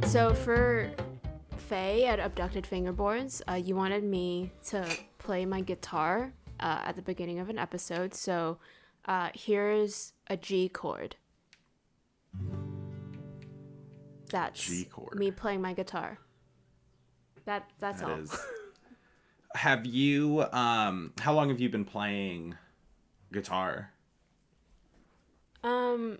So for Faye at Abducted Fingerboards, you wanted me to play my guitar at the beginning of an episode. So here's a G chord. That's G chord. me playing my guitar. That's all. Have you how long have you been playing guitar? Well,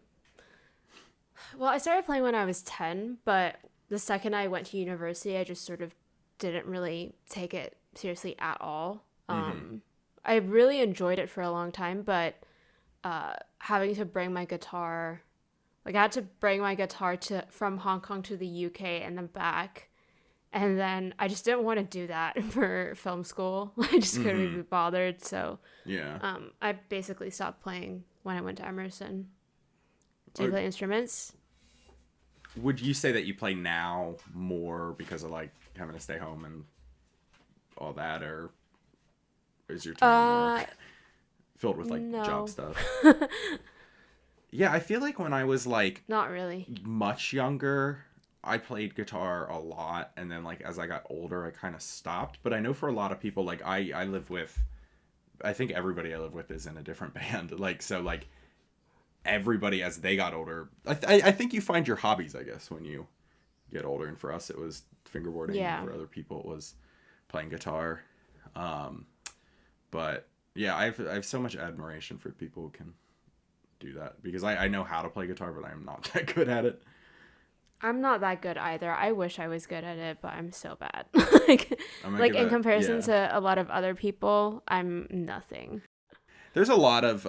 I started playing when I was 10, but the second I went to university, I just sort of didn't really take it seriously at all. I really enjoyed it for a long time, but having to bring my guitar, I had to bring my guitar from Hong Kong to the UK and then back. And then I just didn't want to do that for film school. I just couldn't be bothered. So Yeah. I basically stopped playing when I went to Emerson. Do you play instruments? Would you say that you play now more because of like having to stay home and all that, or is your time more filled with like job stuff? Yeah, I feel like when I was like not really much younger, I played guitar a lot, and then like as I got older, I kind of stopped. But I know for a lot of people, like I live with, I think everybody I live with is in a different band. Like so, like everybody as they got older, I think you find your hobbies, I guess, when you get older. And for us, it was fingerboarding. Yeah. For other people, it was playing guitar. But yeah, I have so much admiration for people who can do that, because I know how to play guitar, but I'm not that good at it. I'm not that good either. I wish I was good at it, but I'm so bad. like in comparison to a lot of other people, I'm nothing. There's a lot of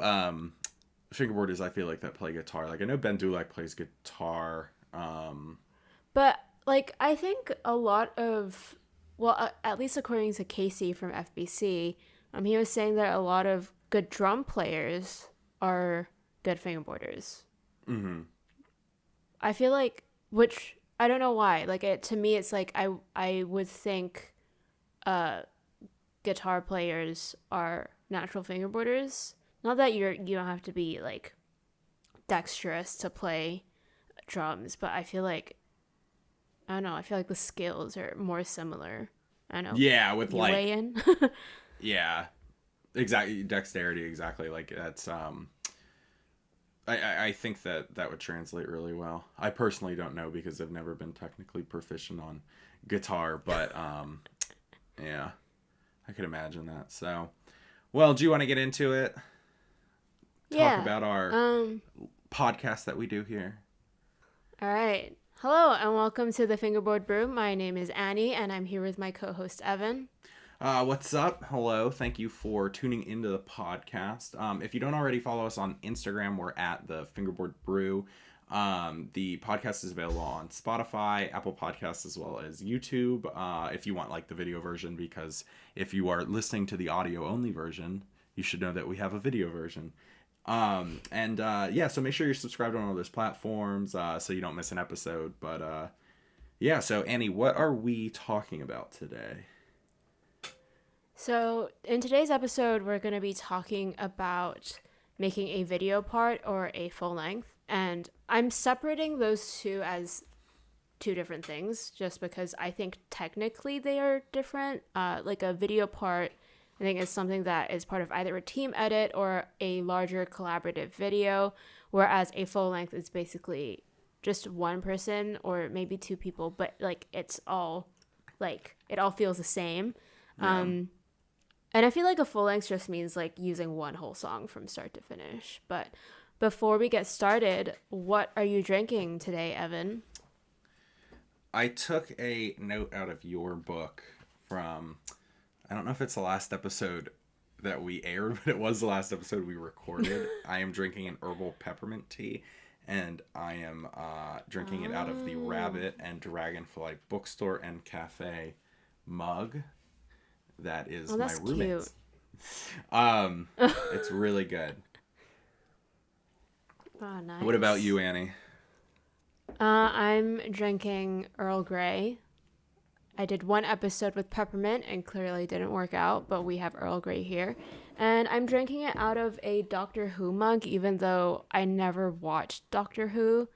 fingerboarders I feel like that play guitar. Like I know Ben Dulac plays guitar. But like I think a lot of, well, at least according to Casey from FBC, he was saying that a lot of good drum players are good fingerboarders. Mm-hmm. I feel like, which I don't know why. Like to me, it's like I would think, guitar players are natural fingerboarders. Not that you don't have to be like dexterous to play drums, but I feel like, I don't know. I feel like the skills are more similar. I don't know. Yeah, with you like weigh in. yeah, exactly, dexterity, exactly. Like that's I think that would translate really well. I personally don't know because I've never been technically proficient on guitar, but yeah, I could imagine that. So, well, do you want to get into it? Talk about our podcast that we do here. All right. Hello and welcome to the Fingerboard Brew. My name is Annie and I'm here with my co-host Evan. What's up? Hello. Thank you for tuning into the podcast. If you don't already follow us on Instagram, we're at the Fingerboard Brew. The podcast is available on Spotify, Apple Podcasts, as well as YouTube. If you want like the video version, because if you are listening to the audio only version, you should know that we have a video version. So make sure you're subscribed on all those platforms, so you don't miss an episode. But, so Annie, what are we talking about today? So in today's episode, we're going to be talking about making a video part or a full length. And I'm separating those two as two different things just because I think technically they are different. Like a video part, I think is something that is part of either a team edit or a larger collaborative video, whereas a full length is basically just one person or maybe two people, but like it's all like it all feels the same. Yeah. And I feel like a full length just means like using one whole song from start to finish. But before we get started, what are you drinking today, Evan? I took a note out of your book from, I don't know if it's the last episode that we aired, but it was the last episode we recorded. I am drinking an herbal peppermint tea, and I am drinking it out of the Rabbit and Dragonfly bookstore and cafe mug. That is my roommate's. It's really good. Oh, nice. What about you, Annie? I'm drinking Earl Grey. I did one episode with peppermint and clearly didn't work out, but we have Earl Grey here. And I'm drinking it out of a Doctor Who mug, even though I never watched Doctor Who.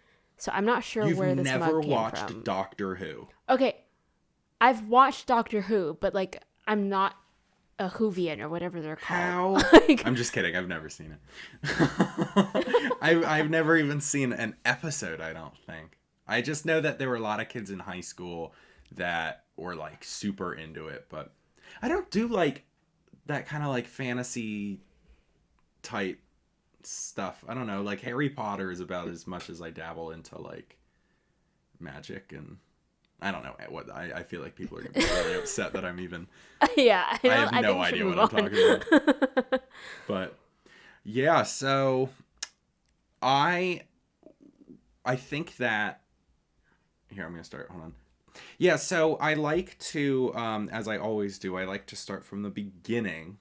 So I'm not sure You've where this never mug came watched from. Doctor Who. Okay, I've watched Doctor Who, but like I'm not a Whovian or whatever they're How? called. Like, I'm just kidding. I've never seen it. I've never even seen an episode, I don't think. I just know that there were a lot of kids in high school that were like super into it, but I don't do like that kind of like fantasy type stuff. I don't know. Like Harry Potter is about as much as I dabble into like magic, and I don't know what I feel like people are gonna be really upset that I'm even. yeah, I have no think we should idea move what I'm on. talking about. But yeah, so I think that here I'm gonna start. Hold on. Yeah, so I like to, as I always do, I like to start from the beginning.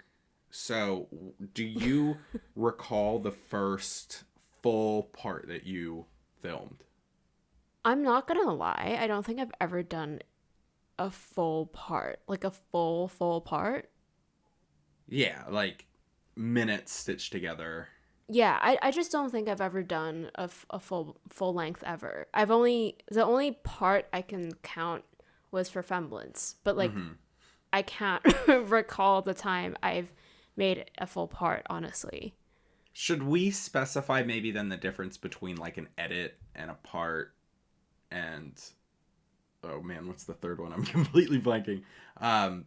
So, do you recall the first full part that you filmed? I'm not gonna lie, I don't think I've ever done a full part, like a full part. Yeah, like minutes stitched together. Yeah, I just don't think I've ever done a full length ever. The only part I can count was for Femblance, but like Mm-hmm. I can't recall the time I've made a full part, honestly. Should we specify maybe then the difference between like an edit and a part and oh man, what's the third one? I'm completely blanking. An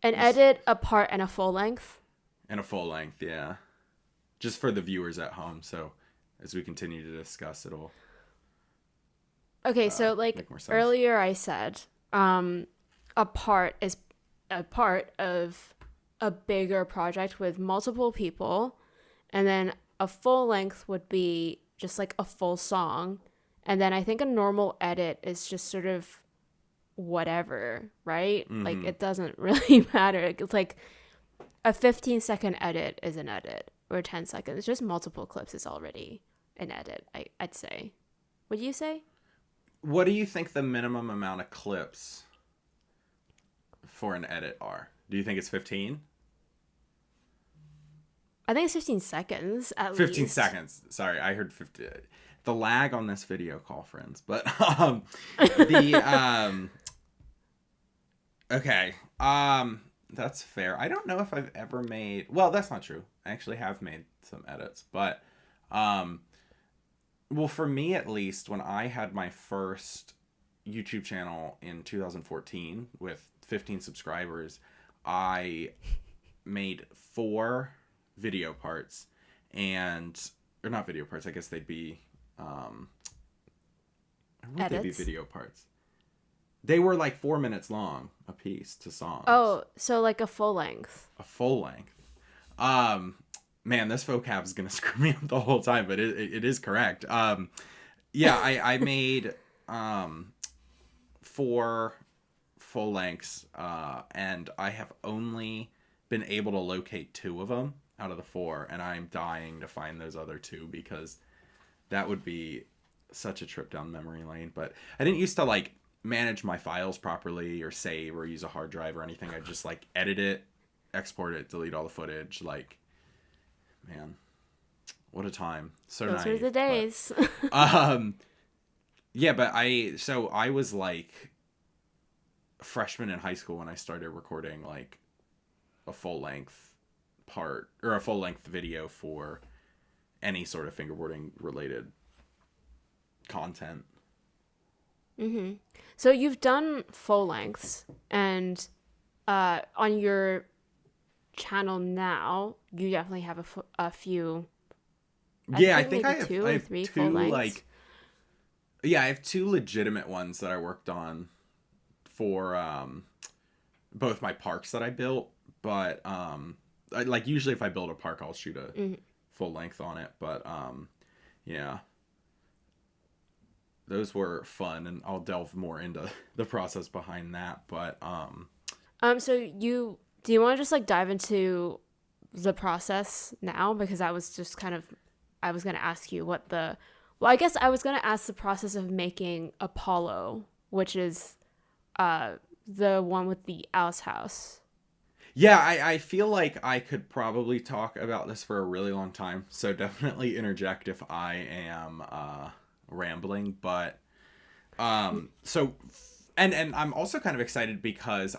edit, a part, and a full length. And a full length, yeah. Just for the viewers at home, so as we continue to discuss, it'll Okay, so make like more sense. earlier I said, a part is a part of a bigger project with multiple people, and then a full length would be just like a full song, and then I think a normal edit is just sort of whatever, right? Like it doesn't really matter. It's like a 15-second edit is an edit, or 10 seconds. Just multiple clips is already an edit, I'd say. Would you say? What do you think the minimum amount of clips for an edit are? Do you think it's 15? I think it's 15 seconds at 15 least. seconds. Sorry, I heard 50. The lag on this video call, friends. But the okay. That's fair. I don't know if I've ever made. Well, that's not true. I actually have made some edits, but well, for me at least, when I had my first YouTube channel in 2014 with 15 subscribers, I made 4 video parts, or not video parts. I guess they'd be would they be Edits? video parts? They were like 4 minutes long a piece to songs. Oh, so like a full length. A full length. Man, this vocab is gonna screw me up the whole time, but it is correct. Yeah, I made 4 full lengths, and I have only been able to locate 2 of them out of the 4, and I'm dying to find those other 2 because that would be such a trip down memory lane. But I didn't used to like manage my files properly or save or use a hard drive or anything. I just like edit it, export it, delete all the footage. Like, man, what a time. So Those were naive, the days. but, yeah, but I was like a freshman in high school when I started recording like a full length part or a full length video for any sort of fingerboarding related content. Mm-hmm. So you've done full lengths, and on your channel now, you definitely have a few. I think I maybe have, two I or have three 2 full lengths. like yeah, I have 2 legitimate ones that I worked on for both my parks that I built, but like usually if I build a park I'll shoot a full length on it, but yeah. Those were fun, and I'll delve more into the process behind that, but So do you want to just like dive into the process now, because I was just kind of I was going to ask you I guess I was going to ask the process of making Apollo, which is the one with the Alice house. yeah, I feel like I could probably talk about this for a really long time, so definitely interject if I am rambling, but so and I'm also kind of excited because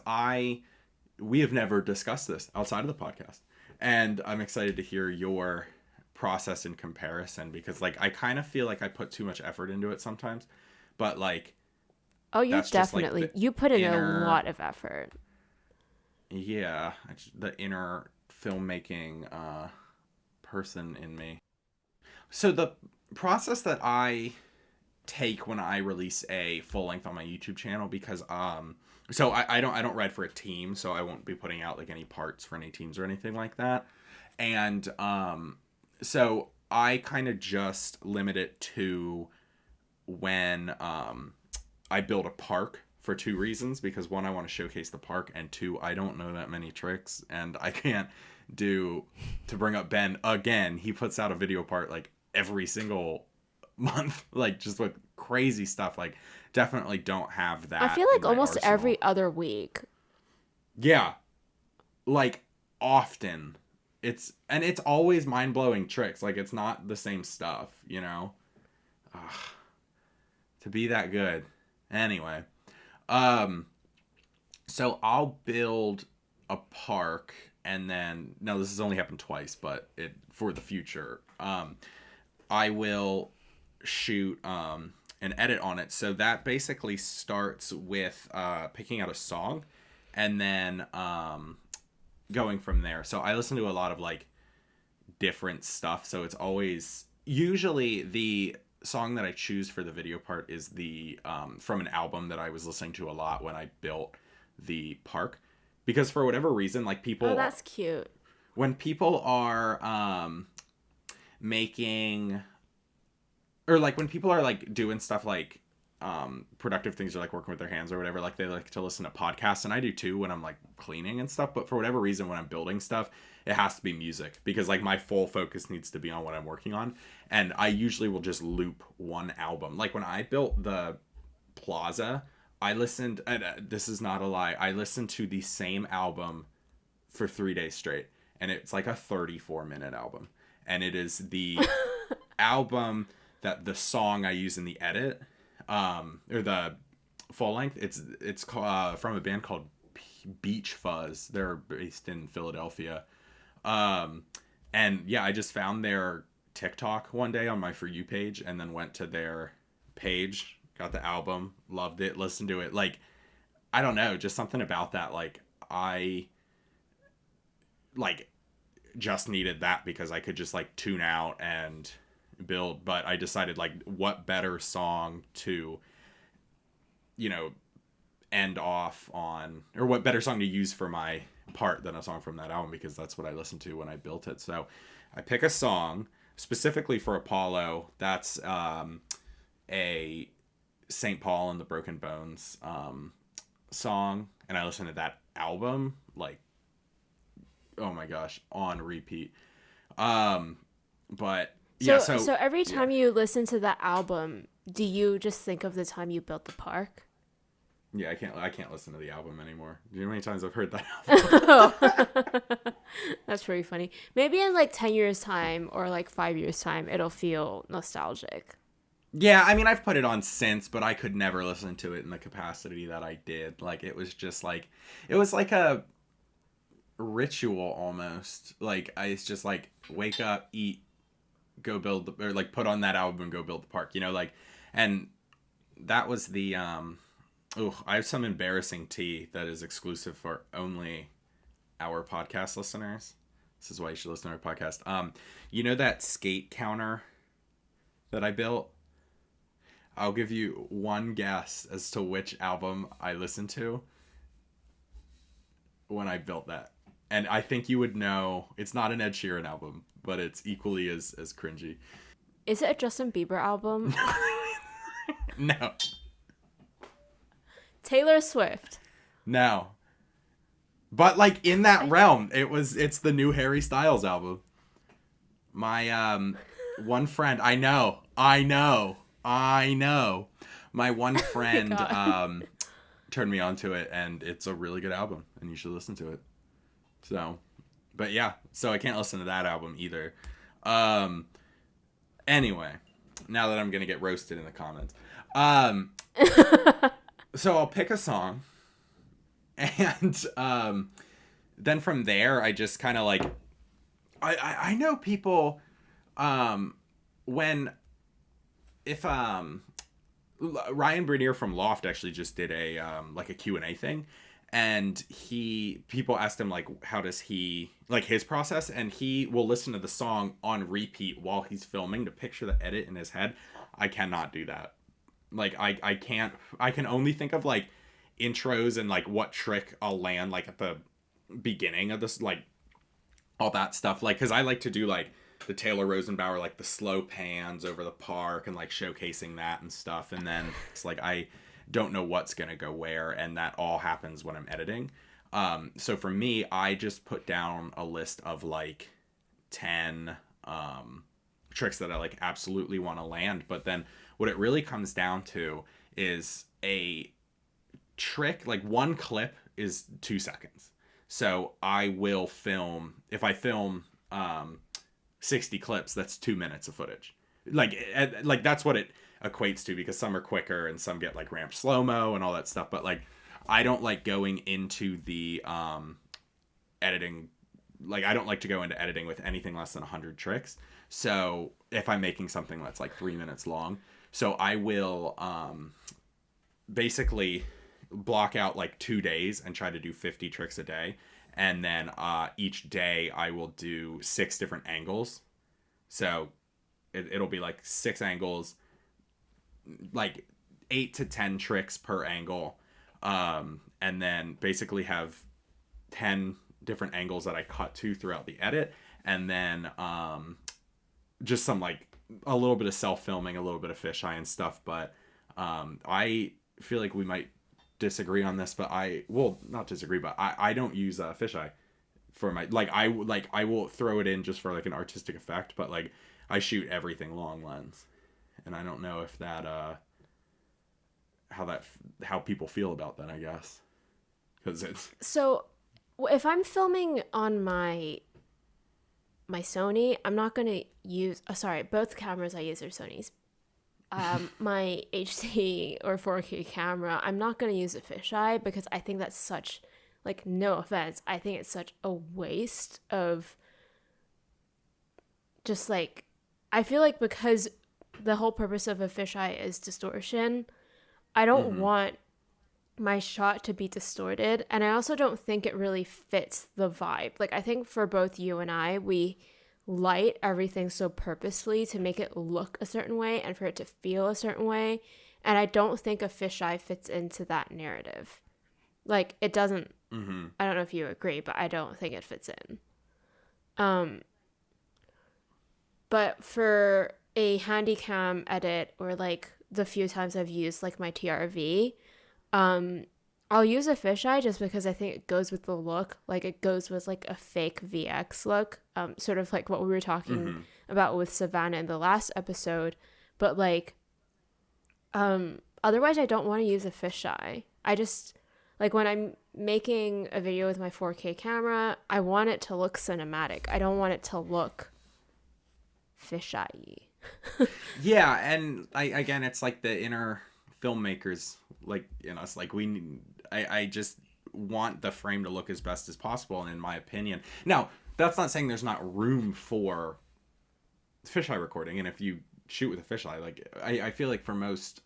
we have never discussed this outside of the podcast, and I'm excited to hear your process in comparison, because like I kind of feel like I put too much effort into it sometimes, but like Oh, you that's just, like, definitely you put in inner, a lot of effort. yeah, the inner filmmaking person in me. So the process that I take when I release a full length on my YouTube channel, because so I don't write for a team, so I won't be putting out like any parts for any teams or anything like that. And so I kind of just limit it to when I build a park, for two reasons. Because one, I want to showcase the park, and two, I don't know that many tricks, and I can't do, to bring up Ben again, he puts out a video part like every single month, like just with crazy stuff. Like definitely don't have that. I feel in like my almost arsenal. every other week. Yeah, like often. It's always mind-blowing tricks. Like it's not the same stuff, you know. Ugh, to be that good. Anyway, so I'll build a park, and then, no, this has only happened twice, but it, for the future, I will shoot an edit on it. So that basically starts with picking out a song, and then going from there. So I listen to a lot of like different stuff. So it's always, usually the song that I choose for the video part is the from an album that I was listening to a lot when I built the park. Because for whatever reason, like people, Oh, that's cute. when people are making, or like when people are like doing stuff like productive things, or like working with their hands or whatever, like they like to listen to podcasts, and I do too when I'm like cleaning and stuff. But for whatever reason, when I'm building stuff, it has to be music, because like my full focus needs to be on what I'm working on. And I usually will just loop one album. Like when I built the plaza, I listened, and this is not a lie, I listened to the same album for 3 days straight, and it's like a 34-minute album, and it is the album that the song I use in the edit, or the full length, it's from a band called Beach Fuzz. They're based in Philadelphia. And yeah, I just found their TikTok one day on my For You page, and then went to their page, got the album, loved it, listened to it. Like, I don't know, just something about that. Like, I like just needed that, because I could just like tune out and build. But I decided, like, what better song to, you know, end off on, or what better song to use for my part than a song from that album, because that's what I listened to when I built it. So I pick a song specifically for Apollo. That's a St. Paul and the Broken Bones song, and I listen to that album like, oh my gosh, on repeat. But yeah, so every time you listen to that album, do you just think of the time you built the park? Yeah, I can't listen to the album anymore. Do you know how many times I've heard that album? That's pretty funny. Maybe in like 10 years time, or like 5 years time, it'll feel nostalgic. Yeah, I mean, I've put it on since, but I could never listen to it in the capacity that I did. Like, it was just like, it was like a ritual almost. Like, it's just like, wake up, eat, go build, or like put on that album and go build the park, you know, like. And that was the I have some embarrassing tea that is exclusive for only our podcast listeners. This is why you should listen to our podcast. You know that skate counter that I built? I'll give you one guess as to which album I listened to when I built that. And I think you would know. It's not an Ed Sheeran album, but it's equally as cringy. Is it a Justin Bieber album? No. Taylor Swift. No. But like in that realm, it's the new Harry Styles album. My one friend, I know. My one friend turned me on to it, and it's a really good album, and you should listen to it. So, but yeah, so I can't listen to that album either. Anyway, now that I'm gonna get roasted in the comments. So I'll pick a song, and then from there I just kind of like I know people when if Ryan Brenier from Loft actually just did a like a Q&A thing, and people asked him like how does he like his process, and he will listen to the song on repeat while he's filming to picture the edit in his head. I cannot do that. Like I can't. I can only think of like intros and like what trick I'll land like at the beginning of this, like all that stuff, like because I like to do like the Taylor Rosenbauer, like the slow pans over the park and like showcasing that and stuff, and then it's like I don't know what's gonna go where, and that all happens when I'm editing. So for me, I just put down a list of like 10 tricks that I like absolutely want to land, but then what it really comes down to is a trick, like one clip is 2 seconds. So I will film, if I film 60 clips, that's 2 minutes of footage. Like that's what it equates to, because some are quicker and some get like ramped slow-mo and all that stuff. But like, I don't like going into the editing, like I don't like to go into editing with anything less than 100 tricks. So if I'm making something that's like 3 minutes long, so I will basically block out like 2 days and try to do 50 tricks a day. And then each day I will do 6 different angles. So it'll be like 6 angles, like 8 to 10 tricks per angle. And then basically have 10 different angles that I cut to throughout the edit. And then just some like a little bit of self-filming, a little bit of fisheye and stuff. But I feel like we might disagree on this, but not disagree, but I don't use fisheye for my, like I will throw it in just for like an artistic effect, but like I shoot everything long lens, and I don't know if that how people feel about that, I guess, because it's so if I'm filming on my Sony, I'm not gonna use both cameras I use are Sony's. My HD or 4K camera, I'm not going to use a fisheye, because I think that's such, like, no offense, I think it's such a waste of just like, I feel like because the whole purpose of a fisheye is distortion, I don't want my shot to be distorted, and I also don't think it really fits the vibe. Like, I think for both you and I, we light everything so purposefully to make it look a certain way and for it to feel a certain way, and I don't think a fisheye fits into that narrative. Like, it doesn't. I don't know if you agree, but I don't think it fits in. But for a handycam edit, or like the few times I've used like my TRV, I'll use a fisheye just because I think it goes with the look. Like, it goes with like a fake VX look, sort of like what we were talking about with Savannah in the last episode. But like, otherwise I don't want to use a fisheye. I just, like, when I'm making a video with my 4K camera, I want it to look cinematic. I don't want it to look fisheye-y. Yeah, and again, it's like the inner filmmakers, like in us, like I just want the frame to look as best as possible, and in my opinion, now that's not saying there's not room for fisheye recording, and if you shoot with a fisheye, like I feel like for most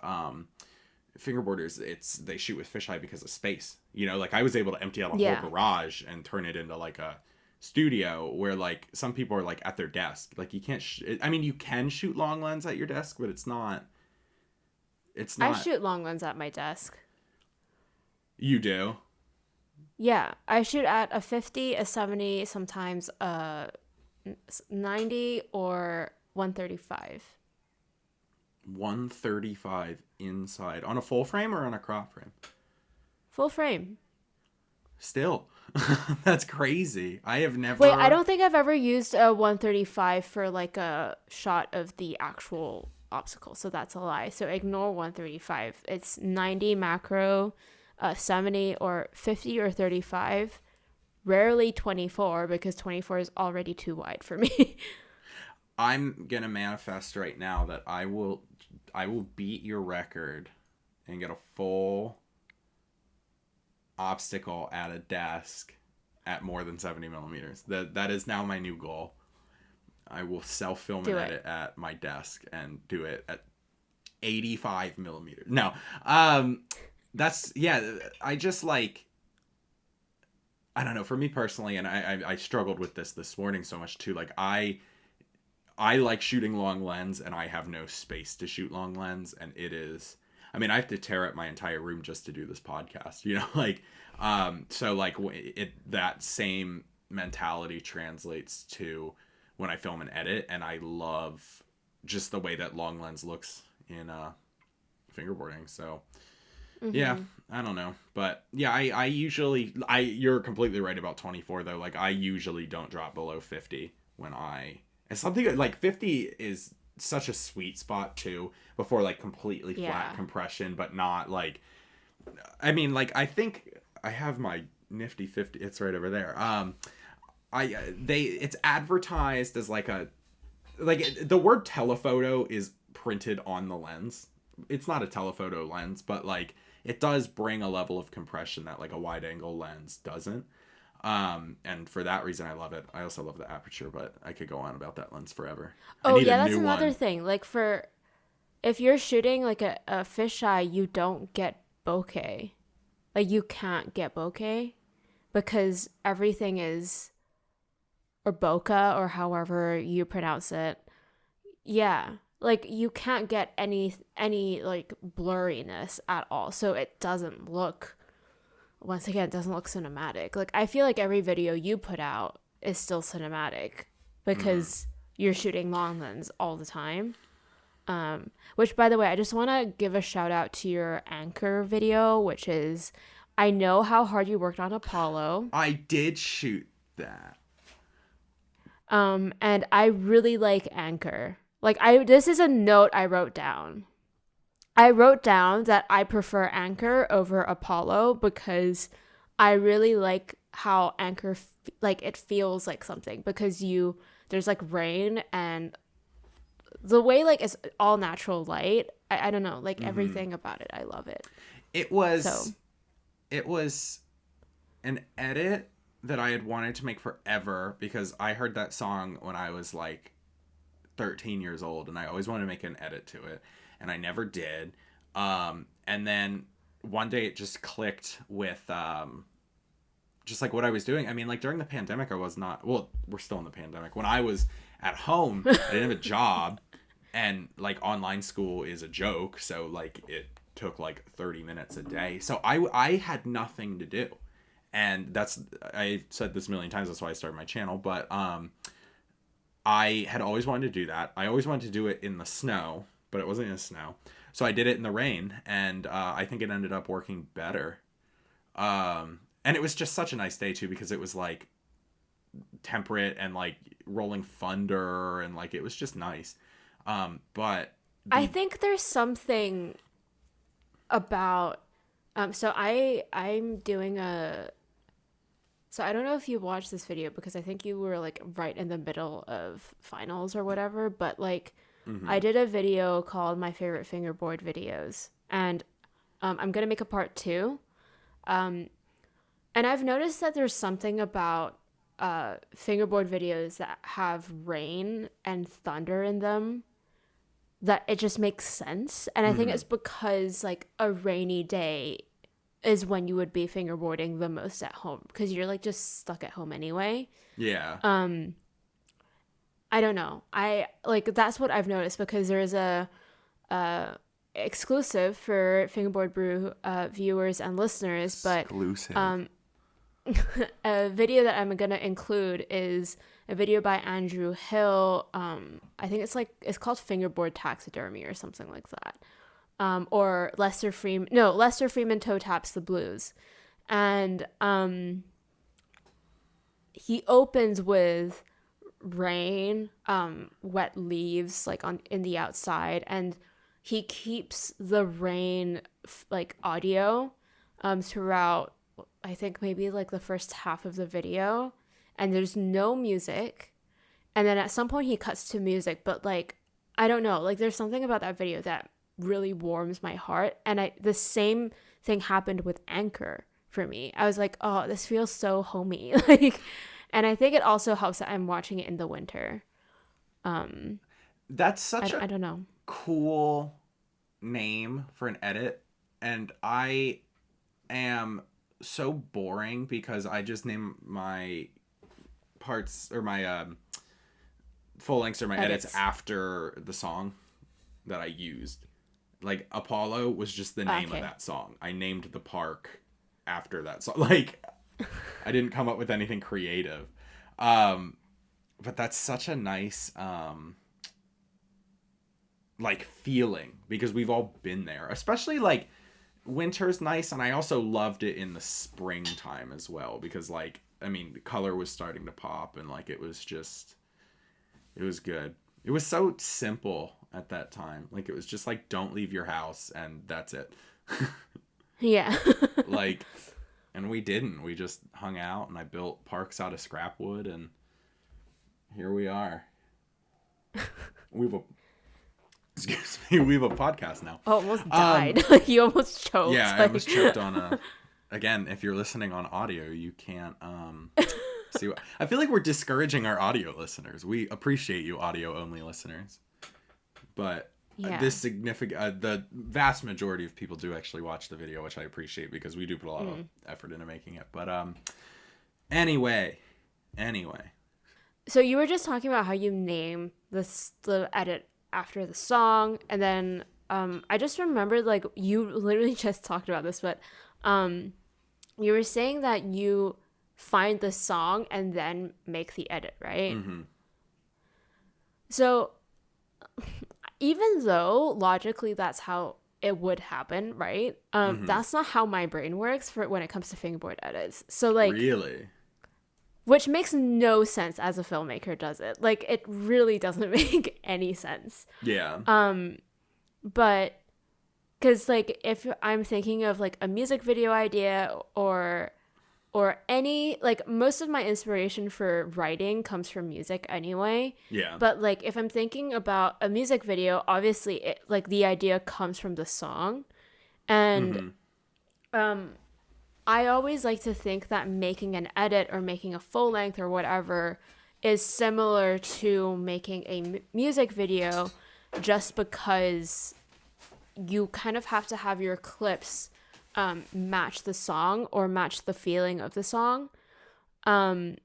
fingerboarders, they shoot with fisheye because of space, you know, like I was able to empty out a whole garage and turn it into like a studio, where like some people are like at their desk, like you can't I mean, you can shoot long lens at your desk, but it's not I shoot long lens at my desk. You do? Yeah, I shoot at a 50, a 70, sometimes a 90 or 135. 135 inside on a full frame or on a crop frame? Full frame. Still, that's crazy. I have never. Wait, I don't think I've ever used a 135 for like a shot of the actual obstacle, so that's a lie. So ignore 135. It's 90 macro, 70 or 50 or 35. Rarely 24, because 24 is already too wide for me. I'm gonna manifest right now that I will beat your record and get a full obstacle at a desk at more than 70 millimeters. That is now my new goal. I will self-film and Do it. edit at my desk and do it at 85 millimeters. No, that's yeah. I just like, I don't know. For me personally, and I struggled with this morning so much too. Like I like shooting long lens, and I have no space to shoot long lens, and it is. I mean, I have to tear up my entire room just to do this podcast. Like, so like that same mentality translates to when I film and edit, and I love just the way that long lens looks in fingerboarding. So yeah, Mm-hmm. I don't know, but yeah, I usually you're completely right about 24 though. Like I usually don't drop below 50 when and something like 50 is such a sweet spot too before like completely flat Yeah. compression, but not like, I mean, like I think I have my nifty 50. It's right over there. It's advertised as like the word telephoto is printed on the lens. It's not a telephoto lens, but like it does bring a level of compression that like a wide angle lens doesn't. And for that reason I love it. I also love the aperture, but I could go on about that lens forever. I Oh need a yeah, that's new another one. thing. Like for if you're shooting like a fisheye, you don't get bokeh. Like you can't get bokeh because everything is or bokeh or however you pronounce it. Yeah. Like you can't get any like blurriness at all. So it doesn't look once again, it doesn't look cinematic. Like I feel like every video you put out is still cinematic Mm-hmm. because you're shooting long lens all the time. Which by the way, I just want to give a shout out to your anchor video, which is I know how hard you worked on Apollo. I did shoot that. And I really like anchor. Like I this is a note I wrote down. I wrote down that I prefer Anchor over Apollo because I really like how Anchor like it feels like something because you there's like rain and the way like it's all natural light. I don't know, like Mm-hmm. everything about it. I love it. It So, was it was an edit that I had wanted to make forever because I heard that song when I was like 13 years old, and I always wanted to make an edit to it, and I never did. And then one day it just clicked with just like what I was doing. I mean, like during the pandemic, I was not, well, we're still in the pandemic. When I was at home, I didn't have a job, and like online school is a joke. So like it took like 30 minutes a day. So I had nothing to do. And I've said this a million times. That's why I started my channel. But I had always wanted to do that. I always wanted to do it in the snow, but it wasn't in the snow. So I did it in the rain, and I think it ended up working better. And it was just such a nice day too because it was like temperate and like rolling thunder, and like it was just nice. But I the think there's something about I'm doing a so I don't know if you watched this video because I think you were like right in the middle of finals or whatever, but like I hmm did a video called My Favorite Fingerboard Videos, and I'm gonna make a part two. Um, and I've noticed that there's something about fingerboard videos that have rain and thunder in them that it just makes sense. And I think hmm it's because like a rainy day is when you would be fingerboarding the most at home because you're like just stuck at home anyway. yeah. Um, I don't know. I like that's what I've noticed because there's a exclusive for Fingerboard Brew viewers and listeners, but Exclusive. um, a video that I'm gonna include is a video by Andrew Hill. I think it's called Fingerboard Taxidermy or something like that. Or Lester Freeman toe taps the blues, and he opens with rain, wet leaves like on in the outside, and he keeps the rain like audio throughout. I think maybe like the first half of the video, and there's no music, and then at some point he cuts to music, but like I don't know, like there's something about that video that really warms my heart. And the same thing happened with Anchor for me. I was like, oh, this feels so homey. Like, and I think it also helps that I'm watching it in the winter. That's such I don't know. cool name for an edit, and I am so boring because I just name my parts or my full lengths or my edits after the song that I used. Like Apollo was just the name of that song. I named the park after that song. Like I didn't come up with anything creative. But that's such a nice like feeling, because we've all been there. Especially like winter's nice, and I also loved it in the springtime as well, because like I mean the color was starting to pop, and like it was good. It was so simple at that time. Like it was just like, don't leave your house, and that's it. Yeah. Like, and we didn't. We just hung out, and I built parks out of scrap wood, and here we are. Excuse me, we have a podcast now. Almost died. You almost choked. Yeah, I almost choked on again, if you're listening on audio, you can't see what I feel like we're discouraging our audio listeners. We appreciate you audio only listeners. But the vast majority of people do actually watch the video, which I appreciate, because we do put a lot of effort into making it. But anyway. So you were just talking about how you name the edit after the song, and then I just remembered, like, you literally just talked about this, but you were saying that you find the song and then make the edit, right? Mm-hmm. So even though logically that's how it would happen, right? That's not how my brain works for when it comes to fingerboard edits. So like, really, which makes no sense as a filmmaker, does it? Like, it really doesn't make any sense. Yeah. But because like if I'm thinking of like a music video idea or any, like, most of my inspiration for writing comes from music anyway. Yeah. But like if I'm thinking about a music video, obviously it, like the idea comes from the song. And I always like to think that making an edit or making a full length or whatever is similar to making a music video, just because you kind of have to have your clips match the song or match the feeling of the song. And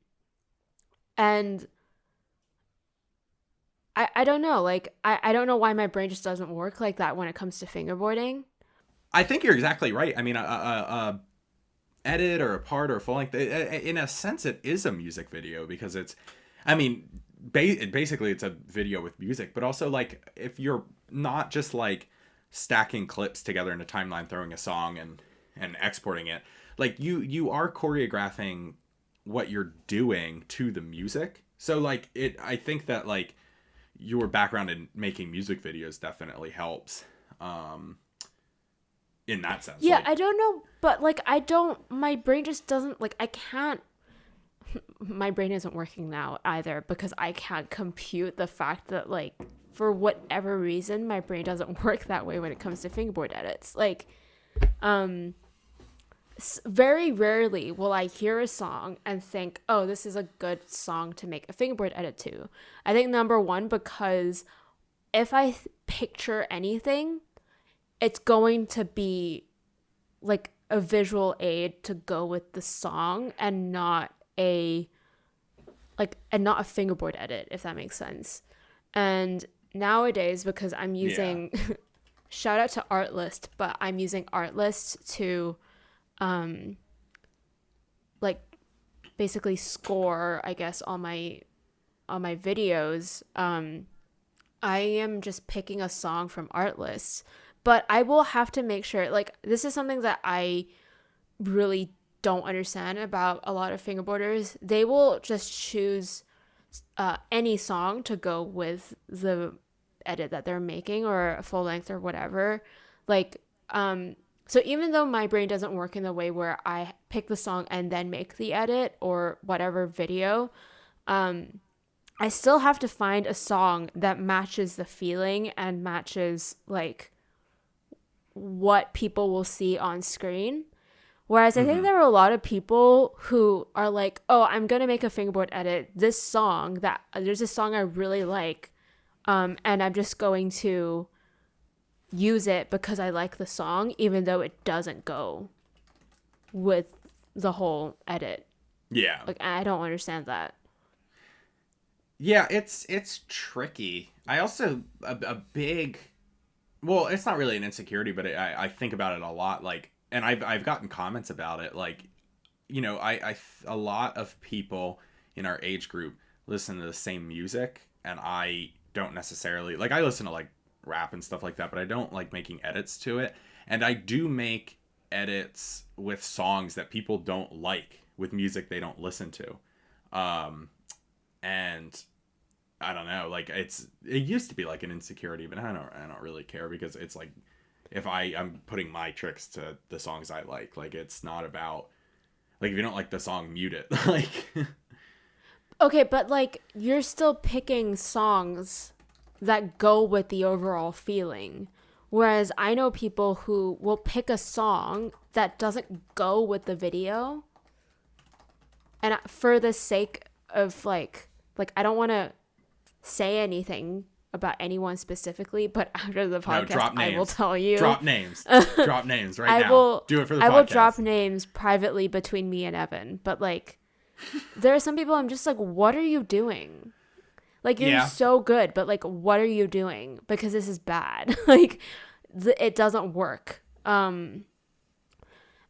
I don't know, like I don't know why my brain just doesn't work like that when it comes to fingerboarding. I think you're exactly right. I mean, edit or a part or a full length, in a sense it is a music video, because it's, I mean, basically it's a video with music, but also like if you're not just like stacking clips together in a timeline, throwing a song and exporting it, like you are choreographing what you're doing to the music. So like I think that like your background in making music videos definitely helps in that sense. Yeah, like, I don't know, but like my brain just doesn't, like, I can't, my brain isn't working now either, because I can't compute the fact that like for whatever reason my brain doesn't work that way when it comes to fingerboard edits. Like very rarely will I hear a song and think, oh, this is a good song to make a fingerboard edit to. I think number one, because if I picture anything, it's going to be like a visual aid to go with the song, and not a fingerboard edit, if that makes sense. And nowadays, because I'm using shout out to Artlist, but I'm using Artlist to like basically score, I guess, on my videos. I am just picking a song from Artlist, but I will have to make sure, like, this is something that I really don't understand about a lot of fingerboarders. They will just choose any song to go with the edit that they're making, or a full length or whatever. Like, so even though my brain doesn't work in the way where I pick the song and then make the edit or whatever video, I still have to find a song that matches the feeling and matches like what people will see on screen. Whereas I think there are a lot of people who are like, oh, I'm going to make a fingerboard edit. There's a song I really like. And I'm just going to use it because I like the song, even though it doesn't go with the whole edit. Yeah. Like, I don't understand that. Yeah, it's tricky. I also, a big, well, it's not really an insecurity, but I think about it a lot. Like, and I've gotten comments about it. Like, you know, a lot of people in our age group listen to the same music, and I don't necessarily, like, I listen to like rap and stuff like that, but I don't like making edits to it. And I do make edits with songs that people don't like, with music they don't listen to. And I don't know, like it used to be like an insecurity, but I don't really care, because it's like, if I'm putting my tricks to the songs I like it's not about, like, if you don't like the song, mute it. Like, Okay, but like you're still picking songs that go with the overall feeling. Whereas I know people who will pick a song that doesn't go with the video. And for the sake of like I don't want to say anything about anyone specifically, but after the podcast, I will tell you. Drop names. Drop names right now. Do it for the podcast. I will drop names privately between me and Evan. But like, there are some people I'm just like, what are you doing? Like, you're so good, but like, what are you doing? Because this is bad. Like, it doesn't work. I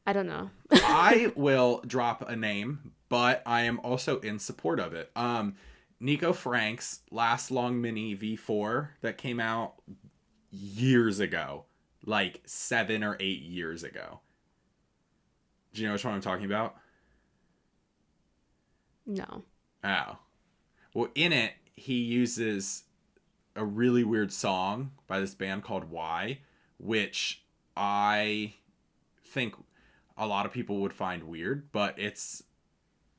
don't know. I will drop a name, but I am also in support of it. Nico Frank's Last Long Mini V4 that came out years ago, like 7 or 8 years ago. Do you know which one I'm talking about? No. Oh. Well, in it, he uses a really weird song by this band called Y, which I think a lot of people would find weird, but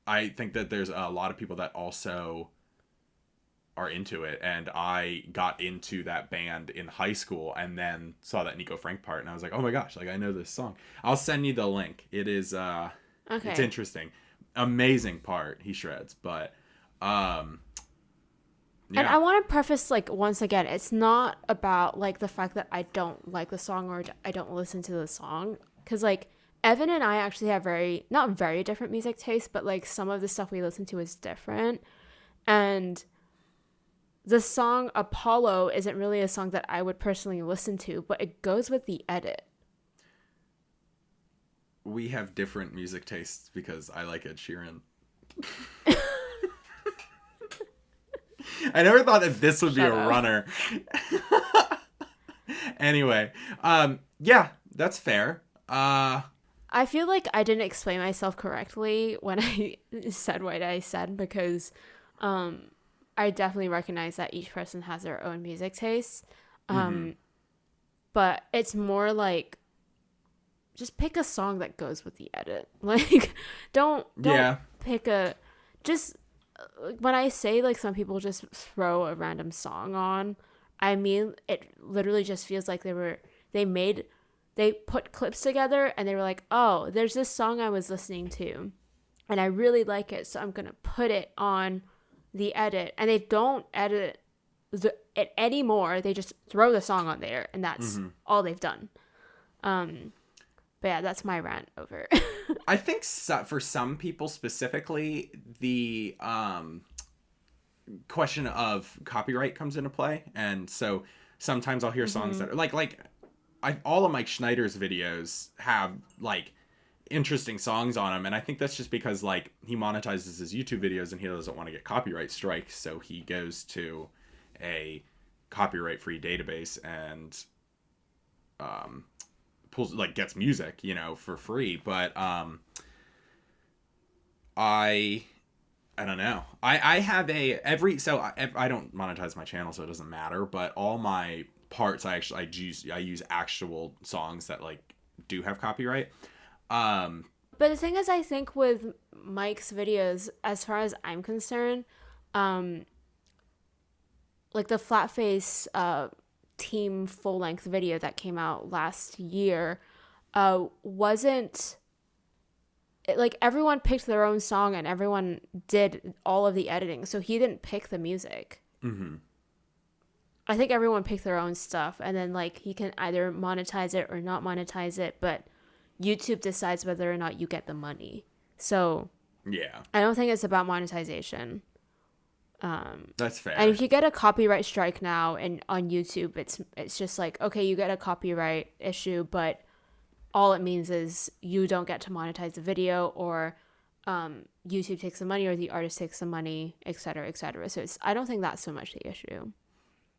I think that there's a lot of people that also are into it, and I got into that band in high school and then saw that Nico Frank part, and I was like, oh my gosh, like, I know this song. I'll send you the link. It is okay. It's interesting. Amazing part. He shreds, but yeah. And I want to preface, like, once again, it's not about like the fact that I don't like the song or I don't listen to the song, because like Evan and I actually have not very different music tastes, but like some of the stuff we listen to is different. And the song Apollo isn't really a song that I would personally listen to, but it goes with the edit. We have different music tastes because I like Ed Sheeran. I never thought that this would be a runner. Anyway, yeah, that's fair. I feel like I didn't explain myself correctly when I said what I said, because I definitely recognize that each person has their own music tastes. But it's more like, just pick a song that goes with the edit. Like, don't pick just when I say like some people just throw a random song on, I mean, it literally just feels like they put clips together and they were like, oh, there's this song I was listening to and I really like it, so I'm going to put it on the edit. And they don't edit it anymore. They just throw the song on there, and that's all they've done. But yeah, that's my rant over. I think for some people specifically, the question of copyright comes into play. And so sometimes I'll hear songs that are like all of Mike Schneider's videos have like interesting songs on them. And I think that's just because like he monetizes his YouTube videos and he doesn't want to get copyright strikes. So he goes to a copyright free database and gets music, you know, for free. But I don't know. I have I don't monetize my channel, so it doesn't matter, but all my parts I use actual songs that like do have copyright. But the thing is, I think with Mike's videos, as far as I'm concerned, like the Flatface team full length video that came out last year wasn't like everyone picked their own song and everyone did all of the editing, so he didn't pick the music. Mm-hmm. I think everyone picked their own stuff, and then like he can either monetize it or not monetize it, but YouTube decides whether or not you get the money. So yeah, I don't think it's about monetization. That's fair. And if you get a copyright strike now and on YouTube, it's just like, okay, you get a copyright issue, but all it means is you don't get to monetize the video, or YouTube takes the money, or the artist takes the money, et cetera, et cetera. So I don't think that's so much the issue.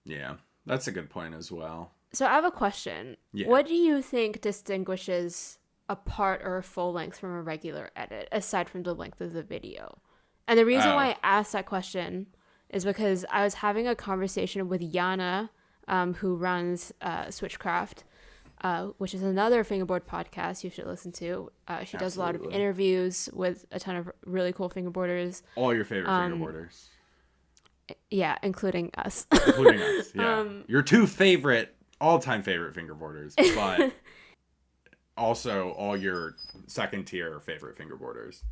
Yeah, that's a good point as well. So I have a question. Yeah. What do you think distinguishes a part or a full length from a regular edit, aside from the length of the video? And the reason why I asked that question is because I was having a conversation with Yana, who runs Switchcraft, which is another fingerboard podcast you should listen to. She does a lot of interviews with a ton of really cool fingerboarders. All your favorite fingerboarders. Yeah, including us. Including us, yeah. Your two all-time favorite fingerboarders, but also all your second-tier favorite fingerboarders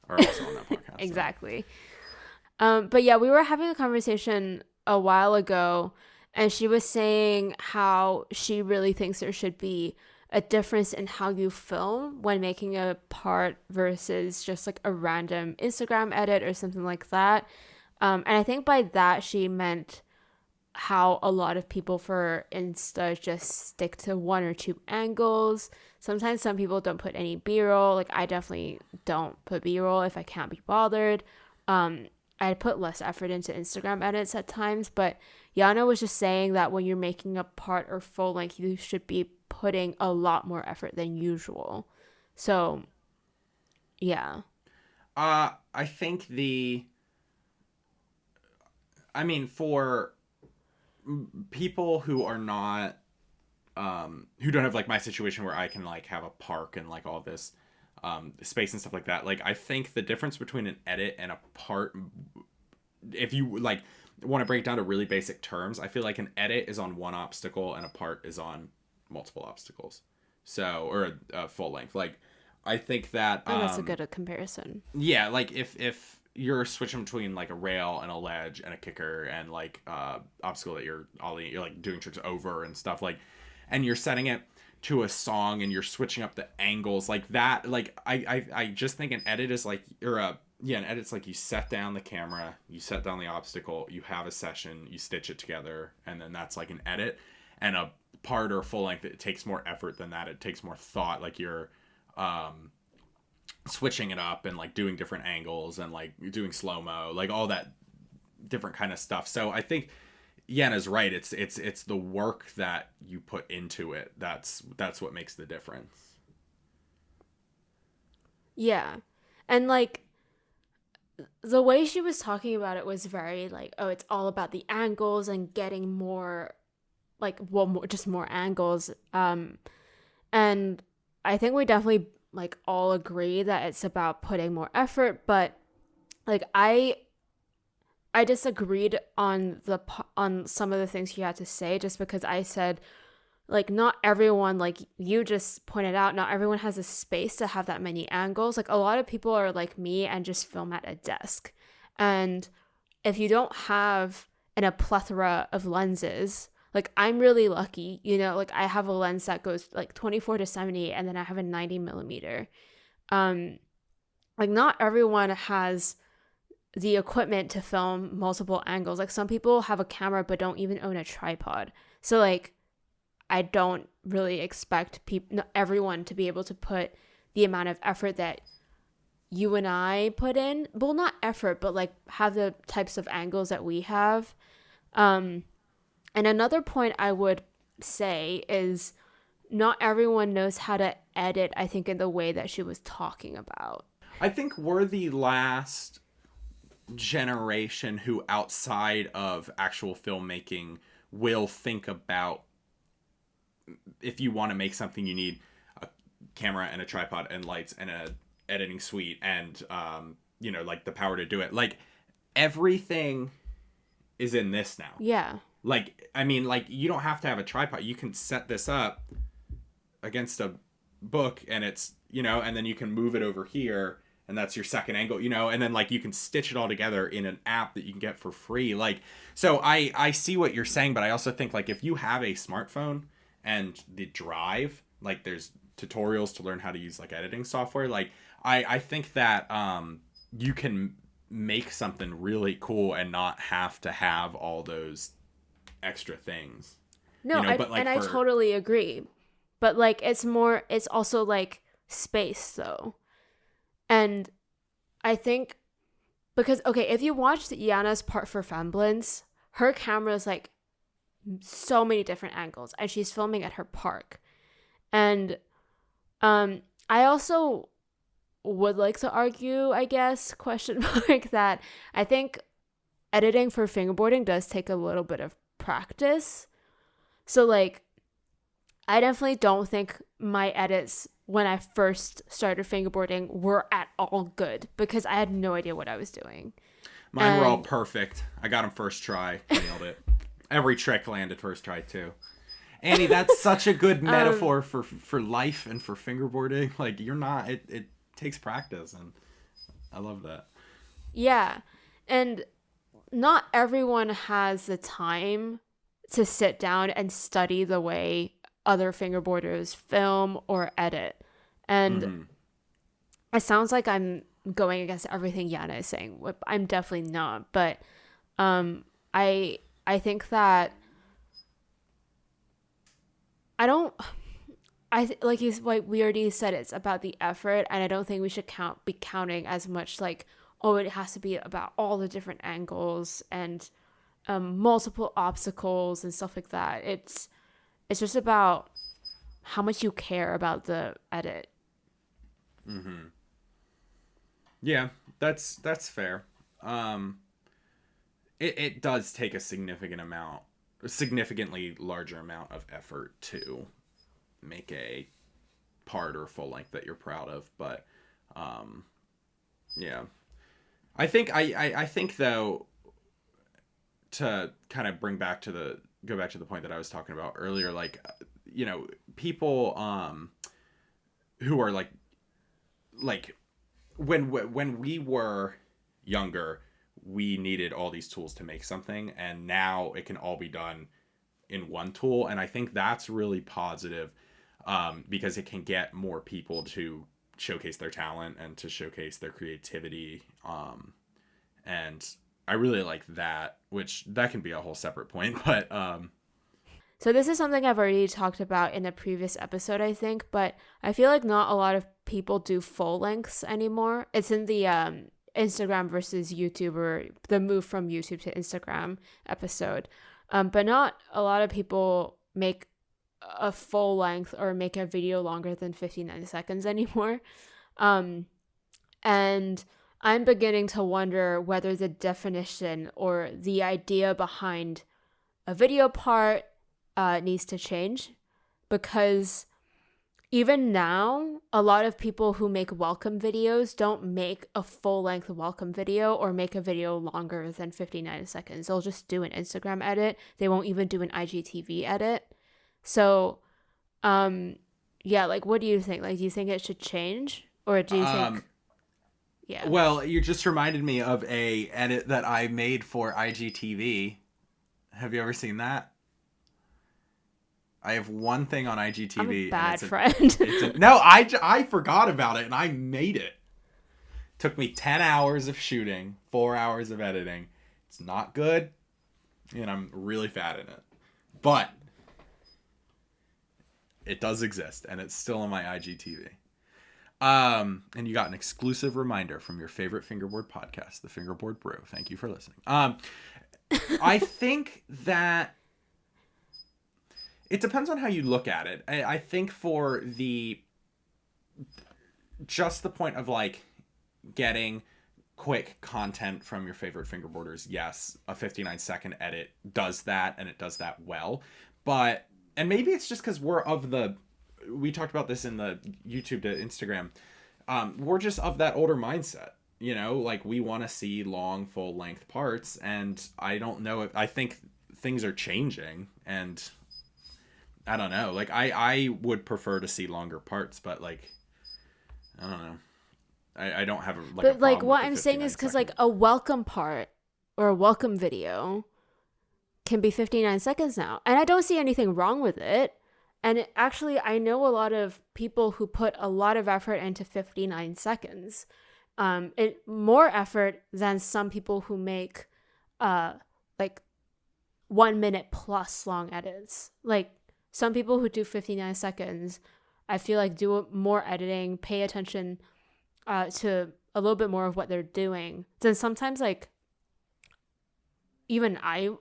are also on that podcast. Exactly. So. But yeah, we were having a conversation a while ago, and she was saying how she really thinks there should be a difference in how you film when making a part versus just like a random Instagram edit or something like that. And I think by that she meant how a lot of people for Insta just stick to one or two angles. Sometimes some people don't put any B-roll. Like I definitely don't put B-roll if I can't be bothered. I put less effort into Instagram edits at times, but Yana was just saying that when you're making a part or full length, you should be putting a lot more effort than usual. So, yeah. I think for people who are not, who don't have like my situation where I can like have a park and like all this space and stuff like that. Like I think the difference between an edit and a part, if you like want to break down to really basic terms, I feel like an edit is on one obstacle and a part is on multiple obstacles. So, or a full length. Like I think that that's a good comparison. Yeah, like if you're switching between like a rail and a ledge and a kicker and like obstacle that you're like doing tricks over and stuff, like, and you're setting it to a song and you're switching up the angles like that, like I just think an edit is like, an edit's like you set down the camera, you set down the obstacle, you have a session, you stitch it together, and then that's like an edit. And a part or full length, it takes more effort than that. It takes more thought, like you're switching it up and like doing different angles and like doing slow-mo, like all that different kind of stuff. So I think Yana's right. It's the work that you put into it. That's what makes the difference. Yeah. And like the way she was talking about it was very like, oh, it's all about the angles and getting more like, well, more angles. And I think we definitely like all agree that it's about putting more effort, but like I disagreed on some of the things she had to say, just because I said like not everyone, like you just pointed out, not everyone has a space to have that many angles. Like a lot of people are like me and just film at a desk, and if you don't have a plethora of lenses, like I'm really lucky, like I have a lens that goes like 24-70, and then I have a 90 millimeter. Like not everyone has the equipment to film multiple angles. Like some people have a camera but don't even own a tripod. So like I don't really expect everyone to be able to put the amount of effort that you and I put in. Well, not effort, but like have the types of angles that we have. And another point I would say is not everyone knows how to edit, I think, in the way that she was talking about. I think we're the last generation who, outside of actual filmmaking, will think about, if you want to make something, you need a camera and a tripod and lights and a editing suite and like the power to do it. Like everything is in this now. Yeah. Like, I mean, like, you don't have to have a tripod. You can set this up against a book, and it's, you know, and then you can move it over here, and that's your second angle, you know, and then, like, you can stitch it all together in an app that you can get for free. Like, so I see what you're saying, but I also think, like, if you have a smartphone and the drive, like, there's tutorials to learn how to use, like, editing software, like, I think that you can make something really cool and not have to have all those extra things. No, you know, but, like, I totally agree. But, like, it's also, like, space, though. And I think, because, okay, if you watched Yana's part for Femblins, her camera is, like, so many different angles, and she's filming at her park. And I also would like to argue, I guess, question mark, that I think editing for fingerboarding does take a little bit of practice. So, like, I definitely don't think my edits when I first started fingerboarding were at all good, because I had no idea what I was doing. Mine were all perfect. I got them first try. Nailed it. Every trick landed first try, too. Annie, that's such a good metaphor for life and for fingerboarding. Like, you're not... It takes practice, and I love that. Yeah. And not everyone has the time to sit down and study the way other fingerboarders film or edit. And it sounds like I'm going against everything Yana is saying. I'm definitely not. But I think that like we already said, it's about the effort, and I don't think we should be counting as much like, oh, it has to be about all the different angles and multiple obstacles and stuff like that. It's just about how much you care about the edit. Yeah, that's fair. It does take a significantly larger amount of effort to make a part or full length that you're proud of, but yeah, I think though, to kind of go back to the point that I was talking about earlier, like, you know, people who are like when we were younger, we needed all these tools to make something, and now it can all be done in one tool. And I think that's really positive, because it can get more people to showcase their talent and to showcase their creativity. And I really like that, which that can be a whole separate point, but so this is something I've already talked about in a previous episode, I think, but I feel like not a lot of people do full lengths anymore. It's in the Instagram versus YouTube, or the move from YouTube to Instagram episode. But not a lot of people make a full length or make a video longer than 59 seconds anymore. And I'm beginning to wonder whether the definition or the idea behind a video part needs to change, because even now, a lot of people who make welcome videos don't make a full-length welcome video or make a video longer than 59 seconds. They'll just do an Instagram edit. They won't even do an IGTV edit. So, yeah, like, what do you think? Like, do you think it should change? Or do you think... Yeah. Well, you just reminded me of a edit that I made for IGTV. Have you ever seen that? I have one thing on IGTV. I'm a bad friend. No, I forgot about it, and I made it. Took me 10 hours of shooting, 4 hours of editing. It's not good, and I'm really fat in it. But it does exist, and it's still on my IGTV. And you got an exclusive reminder from your favorite fingerboard podcast, the Fingerboard Brew. Thank you for listening. I think that it depends on how you look at it. I think for just the point of, like, getting quick content from your favorite fingerboarders, yes, a 59-second edit does that, and it does that well. But, and maybe it's just because we talked about this in the YouTube to Instagram, we're just of that older mindset. You know, like, we want to see long, full length parts, and I don't know if I think things are changing, and I don't know. Like, I would prefer to see longer parts, but like, I don't know. I don't have a But like problem with what the I'm saying 59 is because like second. a welcome part or a welcome video can be 59 seconds now, and I don't see anything wrong with it. And actually, I know a lot of people who put a lot of effort into 59 seconds. It more effort than some people who make like 1 minute plus long edits. Like some people who do 59 seconds, I feel like do more editing, pay attention to a little bit more of what they're doing. Then sometimes like even I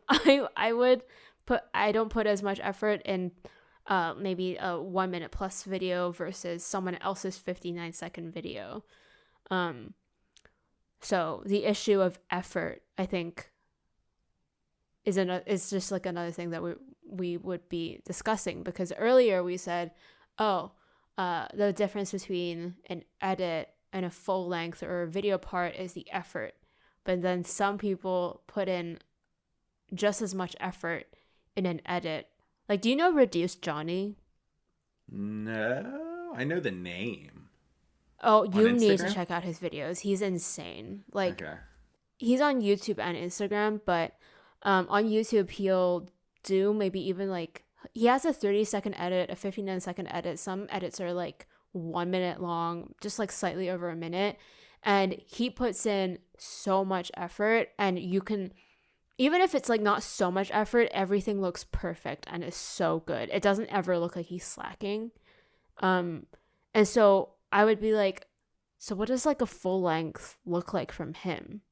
would put I don't put as much effort in maybe a 1 minute plus video versus someone else's 59-second video. So the issue of effort, I think, is just like another thing that we would be discussing, because earlier we said, oh, the difference between an edit and a full length or a video part is the effort. But then some people put in just as much effort in an edit. Like, do you know Reduced Johnny? No, I know the name. Oh, On you need to Instagram? check out his videos. He's insane. Like, Okay. he's on YouTube and Instagram, but on YouTube, he'll do maybe even like, he has a 30-second edit, a 59-second edit. Some edits are like 1 minute long, just like slightly over a minute. And he puts in so much effort, and you can, even if it's like not so much effort, everything looks perfect and is so good. It doesn't ever look like he's slacking. And so I would be like, so what does like a full length look like from him?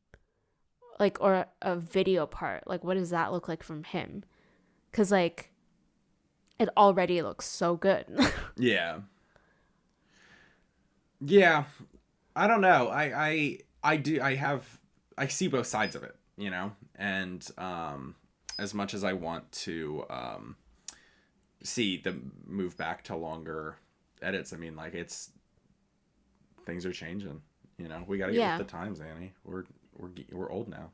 Like, or a video part, like what does that look like from him? Because like it already looks so good. Yeah. Yeah. I don't know. I see both sides of it, you know? And as much as I want to see the move back to longer edits, I mean, like, it's things are changing, you know? We got to get Yeah. with the times, Annie. We're old now.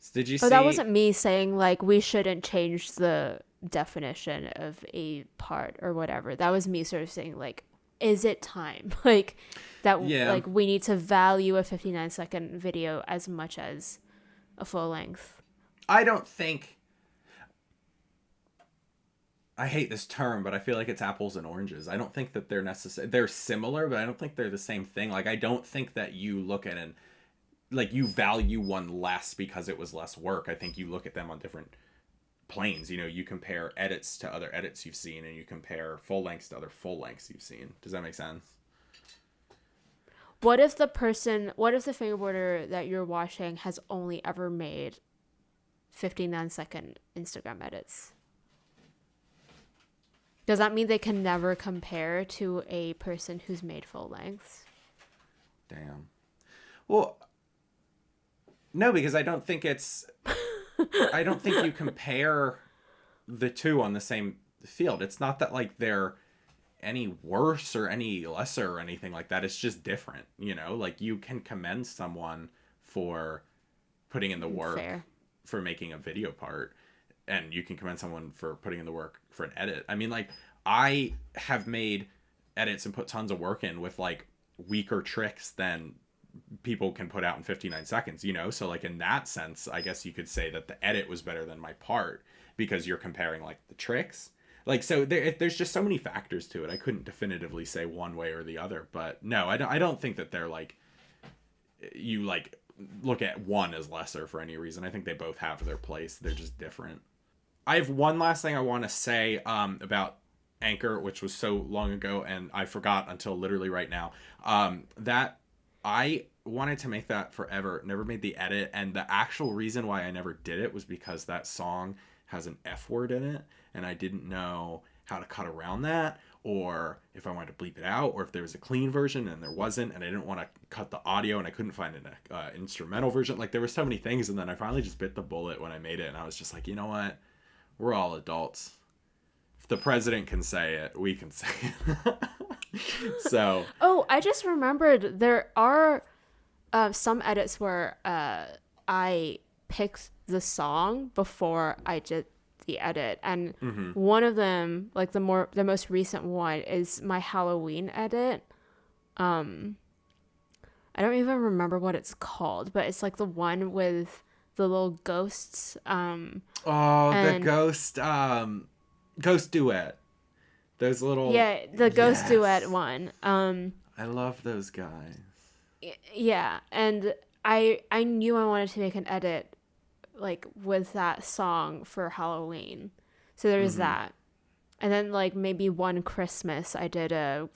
So did you Oh, that see wasn't me saying like we shouldn't change the definition of a part or whatever. That was me sort of saying like, is it time? Like that, Yeah. like we need to value a 59-second video as much as a full length. I don't think I hate this term, but I feel like it's apples and oranges. I don't think that they're necessary. They're similar, but I don't think they're the same thing. Like, I don't think that you look at like, you value one less because it was less work. I think you look at them on different planes. You know, you compare edits to other edits you've seen, and you compare full lengths to other full lengths you've seen. Does that make sense? What if the fingerboarder that you're watching has only ever made 59-second Instagram edits? Does that mean they can never compare to a person who's made full lengths? Damn. Well, no, because I don't think you compare the two on the same field. It's not that like they're any worse or any lesser or anything like that. It's just different, you know? Like, you can commend someone for putting in the work. Fair. For making a video part, and you can commend someone for putting in the work for an edit. I mean, like, I have made edits and put tons of work in with like weaker tricks than people can put out in 59 seconds, you know? So like, in that sense, I guess you could say that the edit was better than my part, because you're comparing like the tricks. Like, so there's just so many factors to it. I couldn't definitively say one way or the other, but no, I don't think that they're like, you like look at one as lesser for any reason. I think they both have their place. They're just different. I have one last thing I want to say about Anchor, which was so long ago, and I forgot until literally right now. That I wanted to make that forever, never made the edit, and the actual reason why I never did it was because that song has an F word in it, and I didn't know how to cut around that, or if I wanted to bleep it out, or if there was a clean version and there wasn't, and I didn't want to cut the audio, and I couldn't find an instrumental version. Like, there were so many things, and then I finally just bit the bullet when I made it, and I was just like, you know what? We're all adults. If the president can say it, we can say it. So. Oh, I just remembered there are some edits where I picked the song before I did the edit, and one of them, like the most recent one, is my Halloween edit. I don't even remember what it's called, but it's like the one with the little ghosts. The ghost duet. Those little the ghost duet one. I love those guys. Yeah, and I knew I wanted to make an edit like with that song for Halloween, so there's that. And then like maybe one Christmas I did a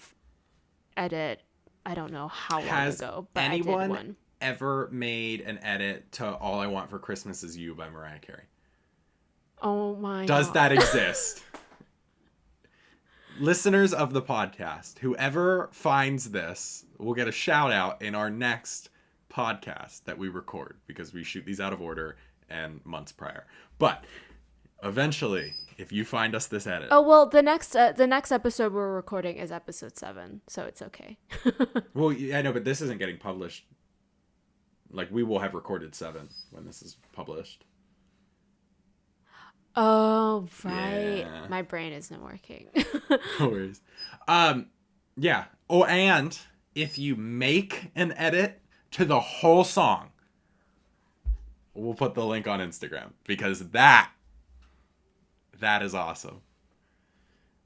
edit. I don't know how long ago, but anyone I did one. Ever made an edit to All I Want for Christmas Is You by Mariah Carey? Oh my Does God. that exist? Listeners of the podcast, whoever finds this will get a shout out in our next podcast that we record, because we shoot these out of order and months prior. But eventually, if you find us this edit. Oh, well, the next episode we're recording is episode 7, so it's okay. Well, yeah, I know, but this isn't getting published. Like, we will have recorded 7 when this is published. Oh, right. Yeah. My brain isn't working. No worries. Yeah. Oh, and if you make an edit to the whole song, we'll put the link on Instagram, because that is awesome.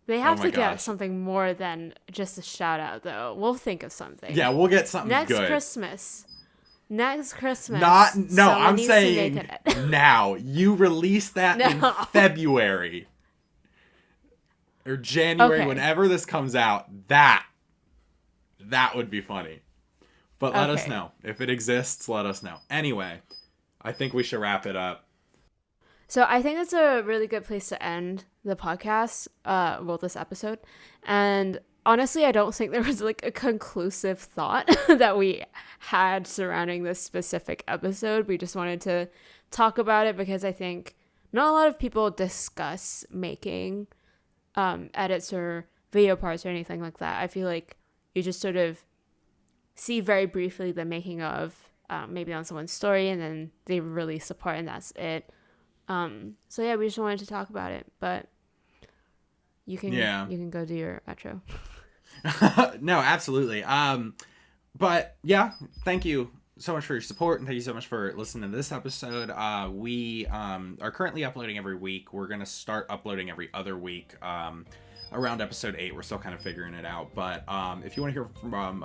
They have to get something more than just a shout out, though. We'll think of something. Yeah, we'll get something good. Next Christmas. I'm saying now. You release that in February or January, whenever this comes out. That would be funny. But let us know. If it exists, let us know. Anyway, I think we should wrap it up. So I think that's a really good place to end the podcast, this episode. And honestly, I don't think there was like a conclusive thought that we had surrounding this specific episode. We just wanted to talk about it because I think not a lot of people discuss making edits or video parts or anything like that. I feel like you just sort of see very briefly the making of maybe on someone's story, and then they release a part and that's it. So yeah, we just wanted to talk about it, but you can go do your outro. No, absolutely. But yeah, thank you so much for your support, and thank you so much for listening to this episode. We are currently uploading every week. We're gonna start uploading every other week around episode 8. We're still kind of figuring it out, but if you want to hear from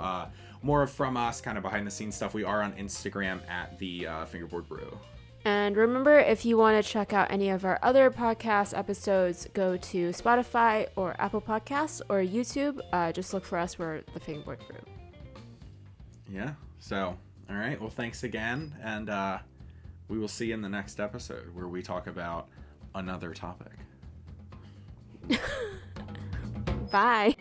more from us, kind of behind the scenes stuff, we are on Instagram at the Fingerboard Brew. And remember, if you want to check out any of our other podcast episodes, go to Spotify or Apple Podcasts or YouTube. Just look for us. We're the Fingerboard Brew. Yeah. So, all right. Well, thanks again. And we will see you in the next episode where we talk about another topic. Bye.